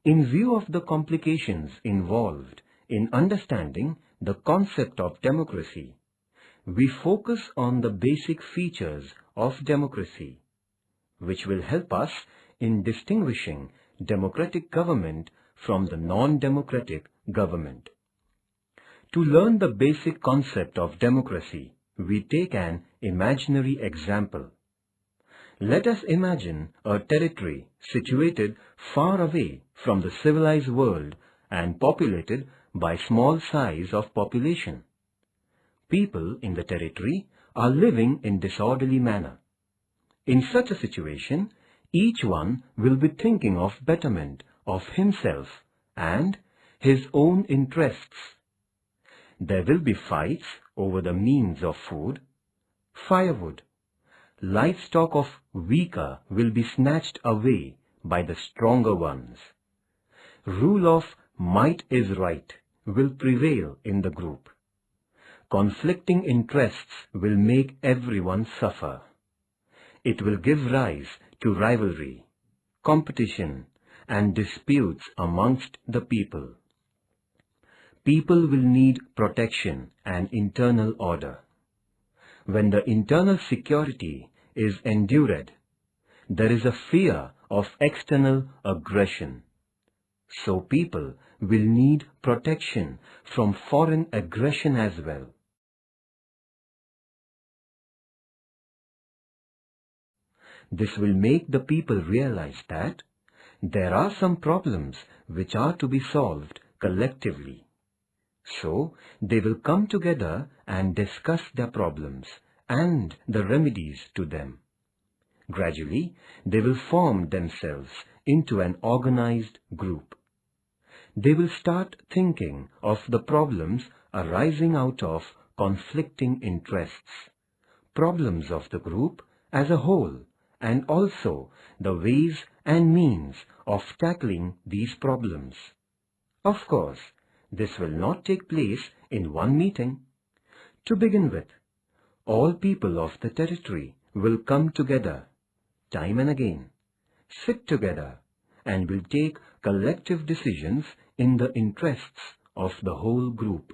In view of the complications involved in understanding the concept of democracy, we focus on the basic features of democracy, which will help us in distinguishing democratic government from the non-democratic government. To learn the basic concept of democracy, we take an imaginary example. Let us imagine a territory situated far away from the civilized world and populated by small size of population. People in the territory are living in disorderly manner. In such a situation, each one will be thinking of betterment of himself and his own interests. There will be fights over the means of food, firewood. Livestock of weaker will be snatched away by the stronger ones. Rule of might is right will prevail in the group. Conflicting interests will make everyone suffer. It will give rise to rivalry, competition, and disputes amongst the people. People will need protection and internal order. When the internal security is endured, there is a fear of external aggression. So people will need protection from foreign aggression as well. This will make the people realize that there are some problems which are to be solved collectively. So they will come together and discuss their problems and the remedies to them. Gradually, they will form themselves into an organized group. They will start thinking of the problems arising out of conflicting interests, problems of the group as a whole, and also the ways and means of tackling these problems. Of course, this will not take place in one meeting. To begin with, all people of the territory will come together, time and again, sit together, and will take collective decisions in the interests of the whole group.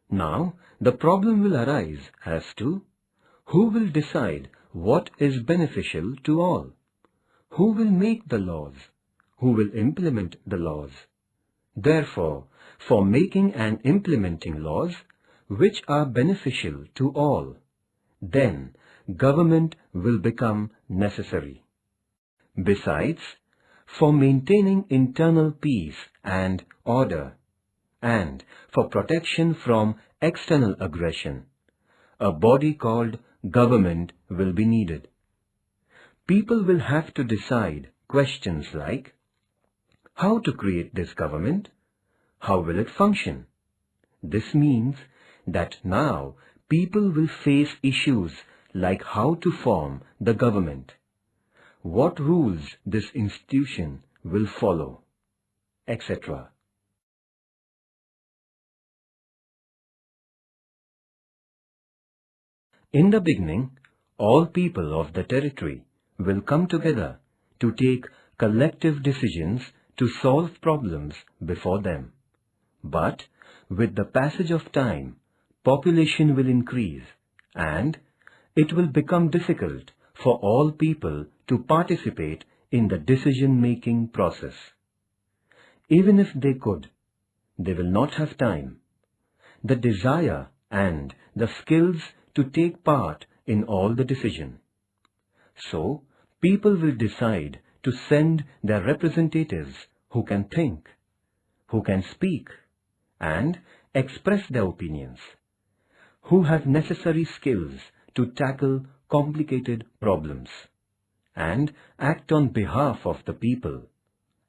Now, the problem will arise as to who will decide what is beneficial to all, who will make the laws, who will implement the laws. Therefore, for making and implementing laws which are beneficial to all, then government will become necessary. Besides, for maintaining internal peace and order, and for protection from external aggression, a body called government will be needed. People will have to decide questions like, how to create this government? How will it function? This means that now people will face issues like how to form the government, what rules this institution will follow, etc. In the beginning, all people of the territory will come together to take collective decisions to solve problems before them. But with the passage of time, population will increase and it will become difficult for all people to participate in the decision-making process. Even if they could, they will not have time, the desire and the skills to take part in all the decision. So, people will decide to send their representatives who can think, who can speak, and express their opinions, who have necessary skills to tackle complicated problems, and act on behalf of the people,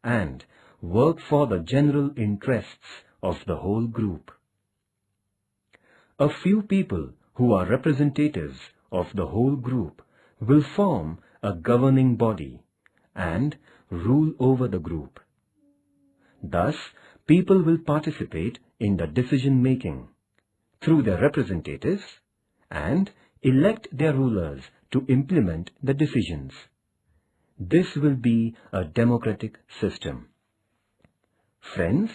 and work for the general interests of the whole group. A few people who are representatives of the whole group will form a governing body and rule over the group. Thus, people will participate in the decision-making through their representatives and elect their rulers to implement the decisions. This will be a democratic system. Friends,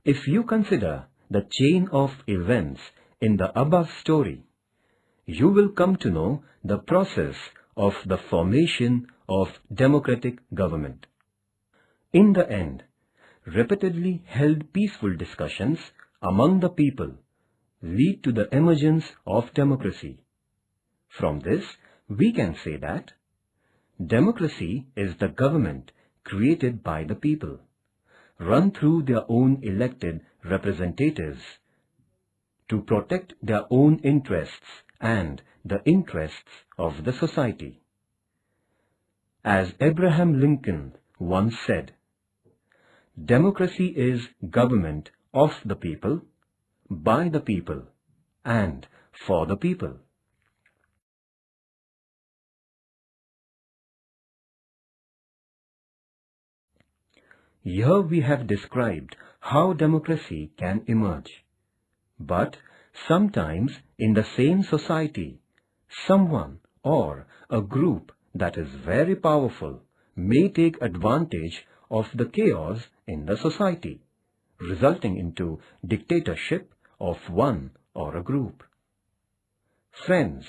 if you consider the chain of events in the above story, you will come to know the process of the formation of democratic government. In the end, repeatedly held peaceful discussions among the people lead to the emergence of democracy. From this, we can say that democracy is the government created by the people, run through their own elected representatives to protect their own interests and the interests of the society. As Abraham Lincoln once said, democracy is government of the people, by the people, and for the people. Here we have described how democracy can emerge. But sometimes in the same society, someone or a group that is very powerful may take advantage of the chaos in the society, resulting into dictatorship of one or a group. Friends,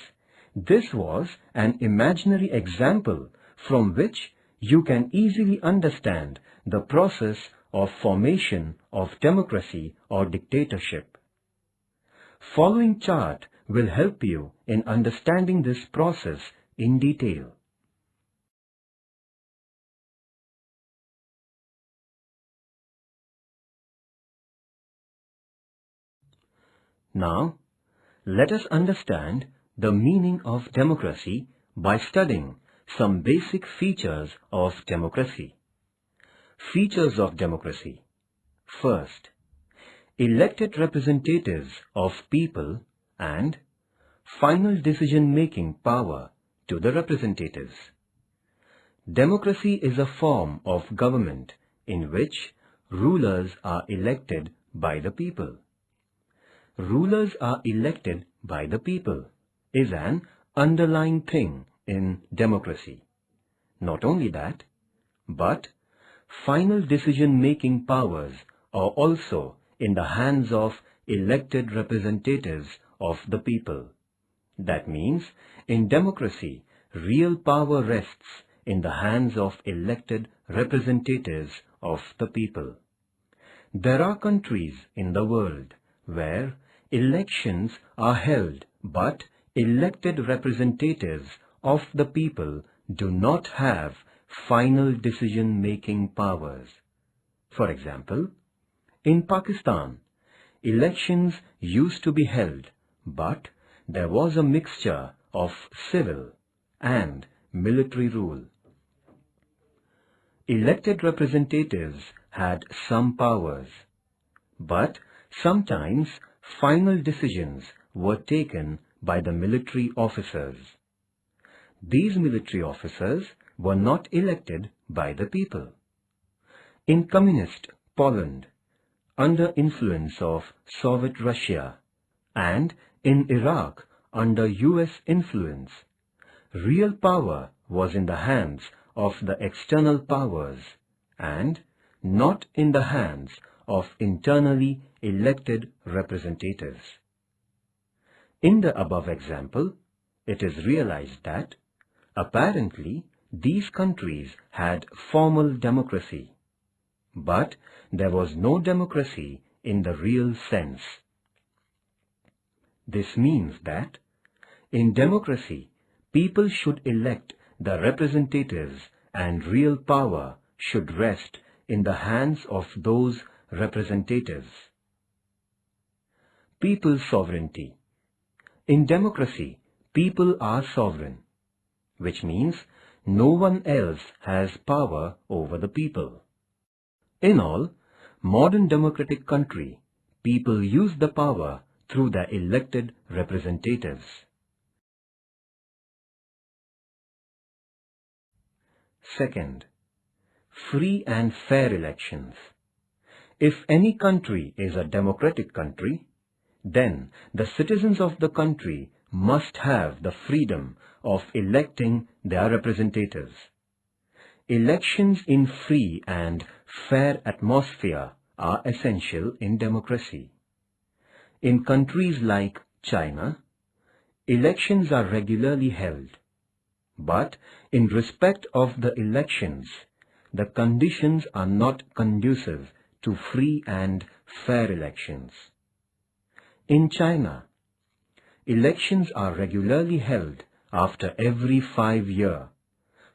this was an imaginary example from which you can easily understand the process of formation of democracy or dictatorship. Following chart will help you in understanding this process in detail. Now, let us understand the meaning of democracy by studying some basic features of democracy. Features of democracy. First, elected representatives of people and final decision-making power to the representatives. Democracy is a form of government in which rulers are elected by the people. Rulers are elected by the people is an underlying thing in democracy. Not only that, but final decision-making powers are also in the hands of elected representatives of the people. That means, in democracy, real power rests in the hands of elected representatives of the people. There are countries in the world where elections are held, but elected representatives of the people do not have final decision-making powers. For example, in Pakistan, elections used to be held, but there was a mixture of civil and military rule. Elected representatives had some powers, but sometimes final decisions were taken by the military officers. These military officers were not elected by the people. In communist Poland, under influence of Soviet Russia, and in Iraq under US influence, real power was in the hands of the external powers and not in the hands of internally elected representatives. In the above example, it is realized that apparently these countries had formal democracy, but there was no democracy in the real sense. This means that in democracy, people should elect the representatives and real power should rest in the hands of those representatives. People's sovereignty. In democracy, people are sovereign, which means no one else has power over the people. In all, modern democratic country, people use the power through their elected representatives. Second, free and fair elections. If any country is a democratic country, then the citizens of the country must have the freedom of electing their representatives. elections in free and fair atmosphere are essential in democracy. In countries like China, elections are regularly held, but in respect of the elections, the conditions are not conducive to free and fair elections. In China, elections are regularly held after every 5 years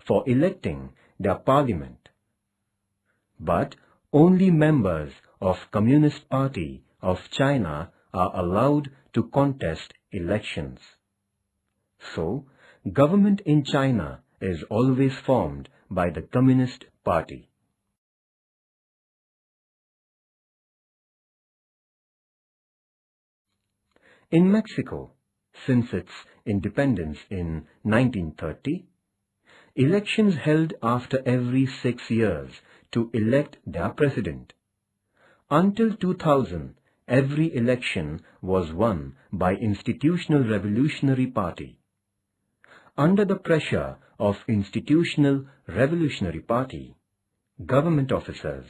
for electing their parliament, but only members of Communist Party of China are allowed to contest elections. So, government in China is always formed by the Communist Party. In Mexico, since its independence in 1930, elections held after every 6 years to elect their president. Until 2000, every election was won by Institutional Revolutionary Party. Under the pressure of Institutional Revolutionary Party, government officers,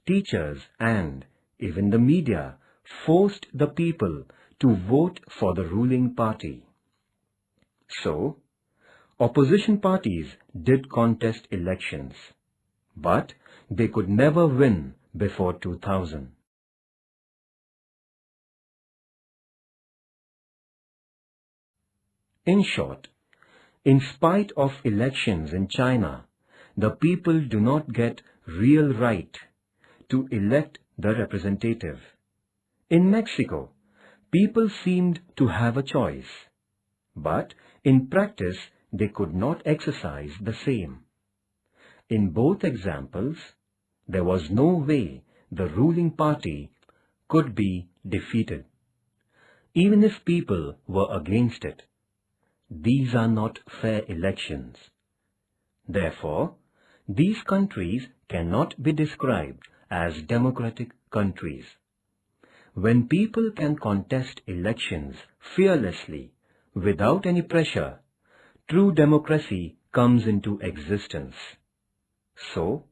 teachers and even the media forced the people to vote for the ruling party. So, opposition parties did contest elections, but they could never win before 2000. In short, in spite of elections in China, the people do not get real right to elect the representative. In Mexico, people seemed to have a choice, but in practice they could not exercise the same. In both examples, there was no way the ruling party could be defeated, even if people were against it. These are not fair elections. Therefore, these countries cannot be described as democratic countries. When people can contest elections fearlessly, without any pressure, true democracy comes into existence. So,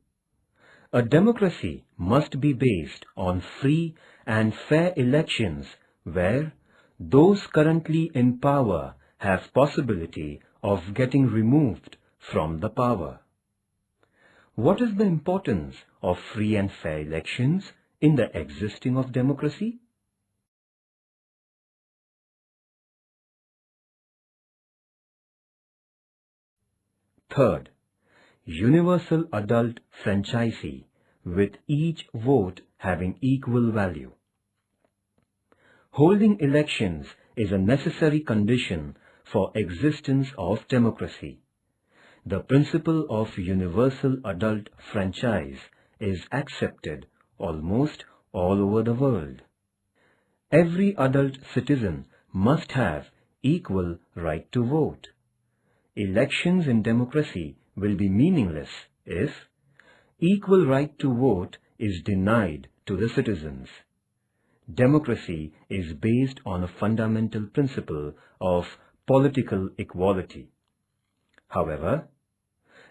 a democracy must be based on free and fair elections where those currently in power have possibility of getting removed from the power. What is the importance of free and fair elections in the existing of democracy? Third, universal adult franchisee with each vote having equal value. Holding elections is a necessary condition for existence of democracy. The principle of universal adult franchise is accepted almost all over the world. Every adult citizen must have equal right to vote. Elections in democracy will be meaningless if equal right to vote is denied to the citizens. Democracy is based on a fundamental principle of political equality. However,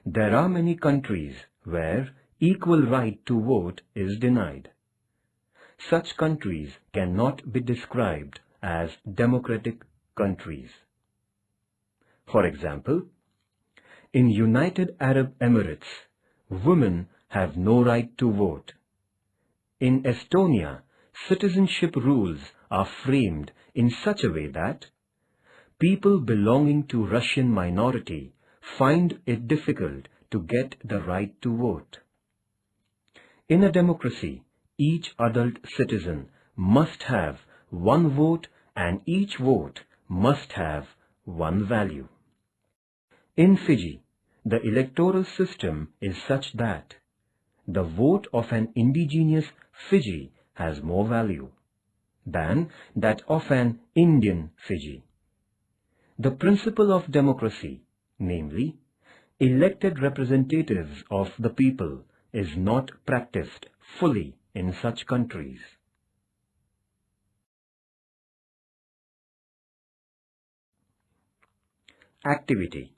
there are many countries where equal right to vote is denied. Such countries cannot be described as democratic countries. For example, in United Arab Emirates, women have no right to vote. In Estonia, citizenship rules are framed in such a way that people belonging to Russian minority find it difficult to get the right to vote. In a democracy, each adult citizen must have one vote and each vote must have one value. In Fiji, the electoral system is such that the vote of an indigenous Fiji has more value than that of an Indian Fiji. The principle of democracy, namely, elected representatives of the people, is not practiced fully in such countries. Activity.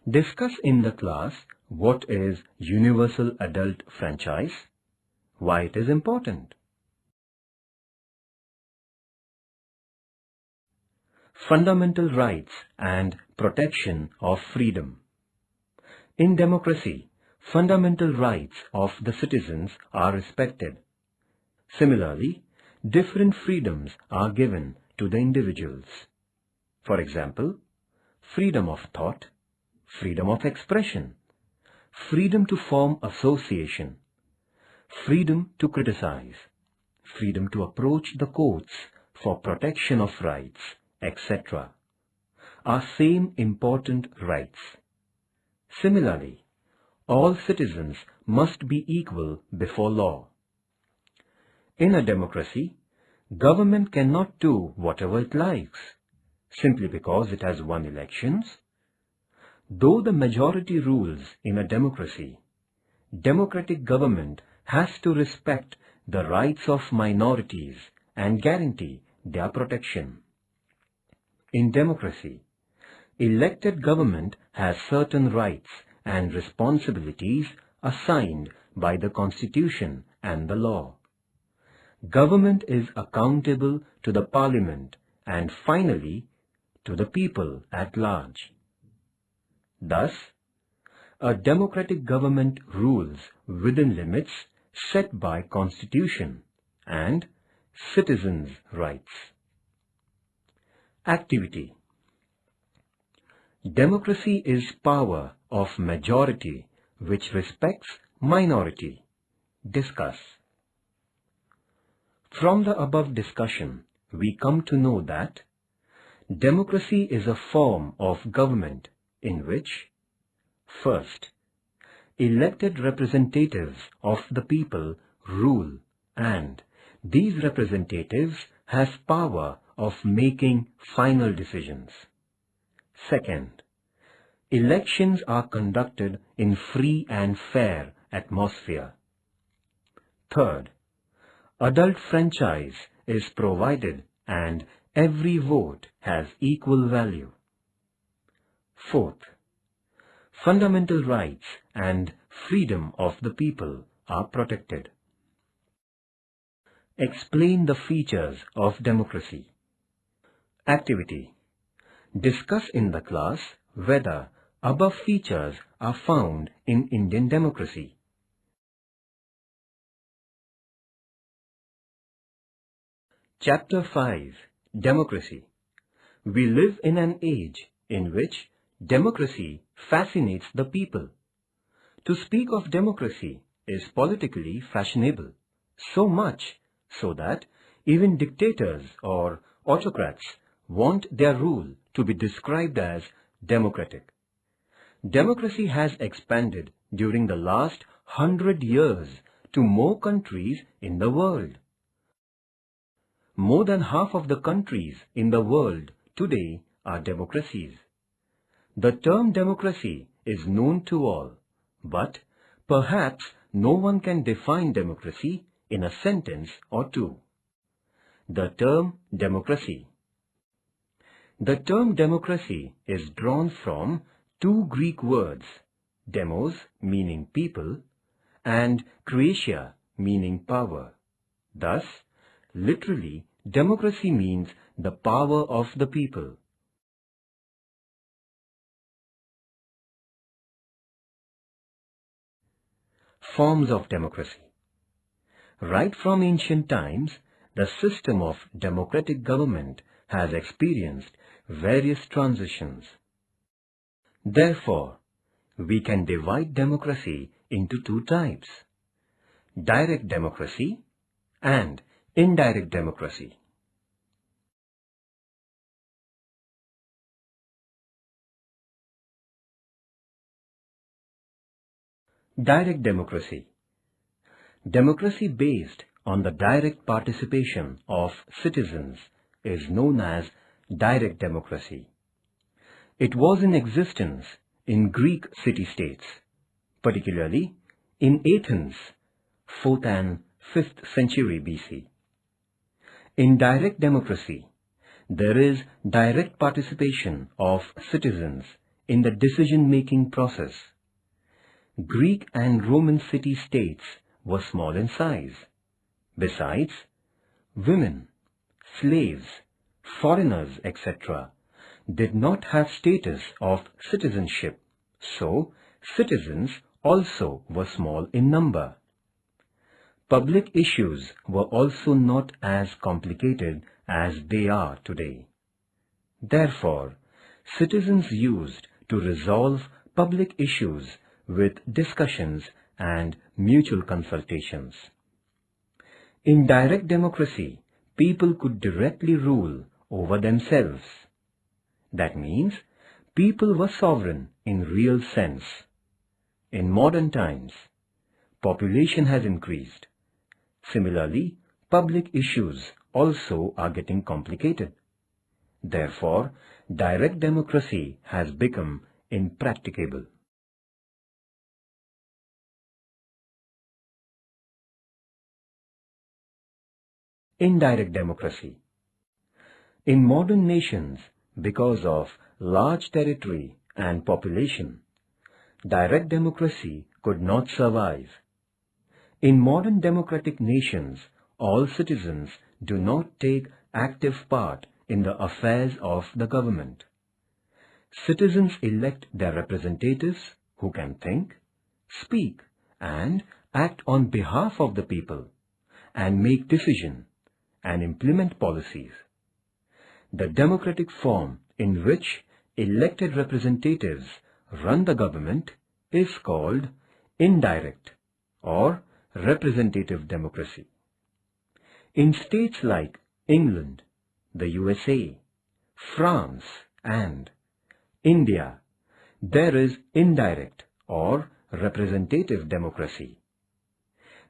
Discuss in the class what is universal adult franchise, why it is important. Fundamental rights and protection of freedom. In democracy, fundamental rights of the citizens are respected. Similarly, different freedoms are given to the individuals. For example, freedom of thought, freedom of expression, freedom to form association, freedom to criticize, freedom to approach the courts for protection of rights, etc. are same important rights. Similarly, all citizens must be equal before law. In a democracy, government cannot do whatever it likes, simply because it has won elections. Though the majority rules in a democracy, democratic government has to respect the rights of minorities and guarantee their protection. In democracy, elected government has certain rights and responsibilities assigned by the Constitution and the law. Government is accountable to the Parliament and finally to the people at large. Thus, a democratic government rules within limits set by Constitution and citizens' rights. Activity. Democracy is power of majority which respects minority. Discuss. From the above discussion, we come to know that democracy is a form of government in which, first, elected representatives of the people rule, and these representatives has power of making final decisions. Second, elections are conducted in free and fair atmosphere. Third, adult franchise is provided and every vote has equal value. Fourth, fundamental rights and freedom of the people are protected. Explain the features of democracy. Activity. Discuss in the class whether above features are found in Indian democracy. Chapter 5. Democracy. We live in an age in which democracy fascinates the people. To speak of democracy is politically fashionable, so much so that even dictators or autocrats want their rule to be described as democratic. Democracy has expanded during the last 100 years to more countries in the world. More than half of the countries in the world today are democracies. The term democracy is known to all, but perhaps no one can define democracy in a sentence or two. The term democracy. The term democracy is drawn from two Greek words, demos meaning people and kratia meaning power. Thus, literally, democracy means the power of the people. Forms of democracy. Right from ancient times, the system of democratic government has experienced various transitions. Therefore, we can divide democracy into two types: direct democracy and indirect democracy. Direct democracy. Democracy based on the direct participation of citizens is known as direct democracy. It was in existence in Greek city-states, particularly in Athens, 4th and 5th century BC. In direct democracy, there is direct participation of citizens in the decision-making process. Greek and Roman city-states were small in size. Besides, women, slaves, foreigners, etc. did not have status of citizenship, so citizens also were small in number. Public issues were also not as complicated as they are today. Therefore, citizens used to resolve public issues with discussions and mutual consultations. In direct democracy, people could directly rule over themselves. That means people were sovereign in real sense. In modern times, population has increased. Similarly, public issues also are getting complicated. Therefore, direct democracy has become impracticable. Indirect democracy. In modern nations, because of large territory and population, direct democracy could not survive. In modern democratic nations, all citizens do not take active part in the affairs of the government. Citizens elect their representatives who can think, speak, and act on behalf of the people, and make decisions and implement policies. The democratic form in which elected representatives run the government is called indirect or representative democracy. In states like England, the USA, France, and India, there is indirect or representative democracy.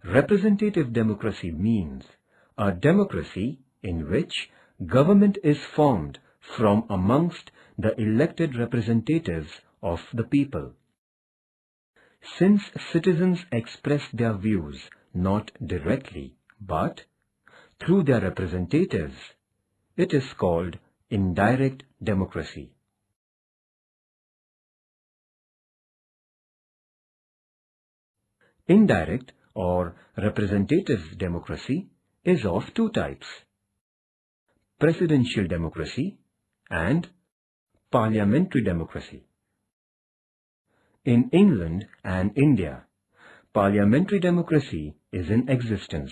Representative democracy means a democracy in which government is formed from amongst the elected representatives of the people. Since citizens express their views not directly but through their representatives, it is called indirect democracy. Indirect or representative democracy is of two types: presidential democracy and parliamentary democracy. In England and India, parliamentary democracy is in existence,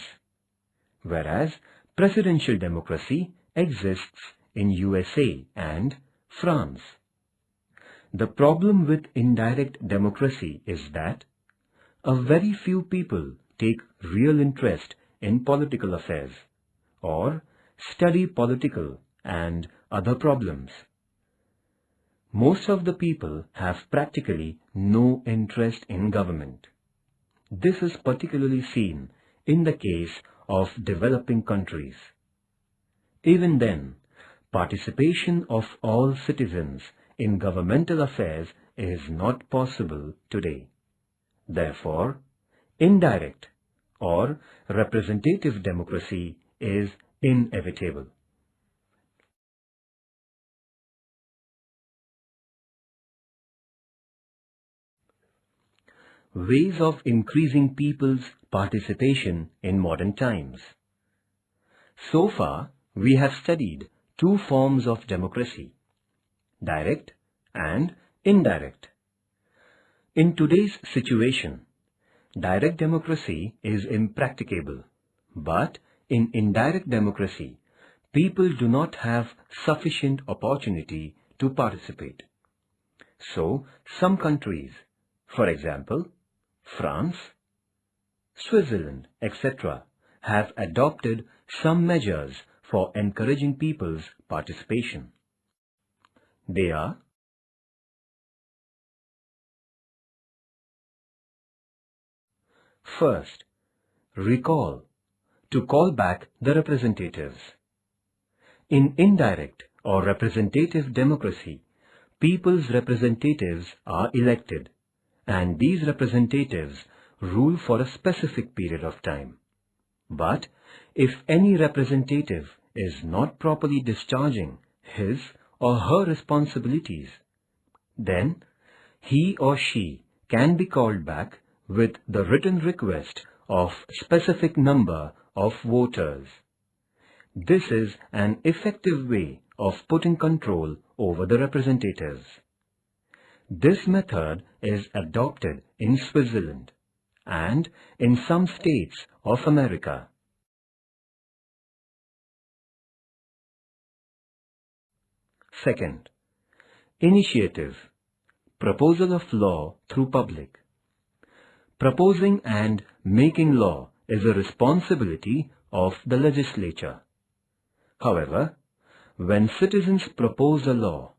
whereas presidential democracy exists in USA and France. The problem with indirect democracy is that a very few people take real interest in political affairs or study political and other problems. Most of the people have practically no interest in government. This is particularly seen in the case of developing countries. Even then, participation of all citizens in governmental affairs is not possible today. Therefore, indirect or representative democracy is inevitable. Ways of increasing people's participation in modern times. So far, we have studied two forms of democracy: direct and indirect. In today's situation, direct democracy is impracticable, but in indirect democracy, people do not have sufficient opportunity to participate. So, some countries, for example, France, Switzerland, etc., have adopted some measures for encouraging people's participation. They are: first, recall, to call back the representatives. In indirect or representative democracy, people's representatives are elected, and these representatives rule for a specific period of time. But if any representative is not properly discharging his or her responsibilities, Then, he or she can be called back with the written request of specific number of voters. This is an effective way of putting control over the representatives. This method is adopted in Switzerland and in some states of America. Second, initiative, proposal of law through public. Proposing and making law is a responsibility of the legislature. However, when citizens propose a law,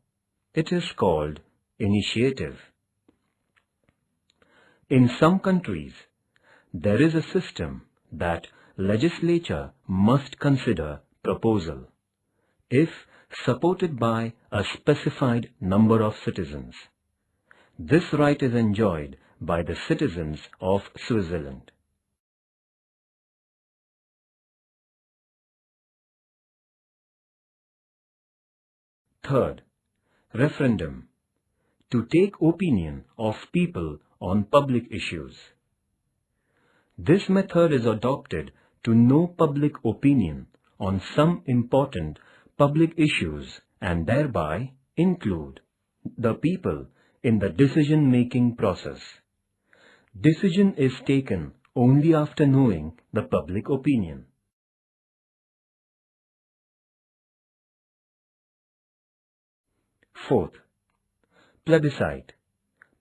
it is called initiative. In some countries, there is a system that legislature must consider proposal if supported by a specified number of citizens. This right is enjoyed by the citizens of Switzerland. Third, referendum, to take opinion of people on public issues. This method is adopted to know public opinion on some important public issues and thereby include the people in the decision-making process. Decision is taken only after knowing the public opinion. Fourth, plebiscite,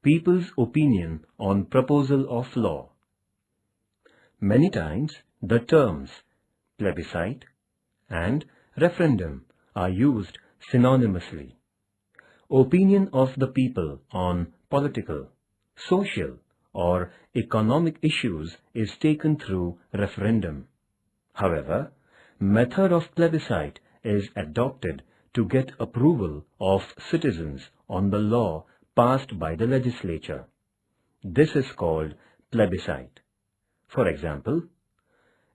people's opinion on proposal of law. Many times the terms plebiscite and referendum are used synonymously. Opinion of the people on political, social, or economic issues is taken through referendum. However, method of plebiscite is adopted to get approval of citizens on the law passed by the legislature. This is called plebiscite. For example,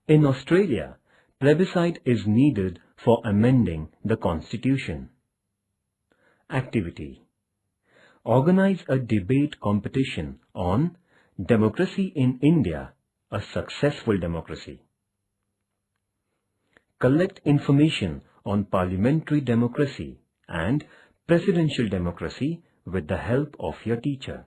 in Australia, plebiscite is needed for amending the constitution. Activity: organize a debate competition on Democracy in India, a successful democracy. Collect information on parliamentary democracy and presidential democracy with the help of your teacher.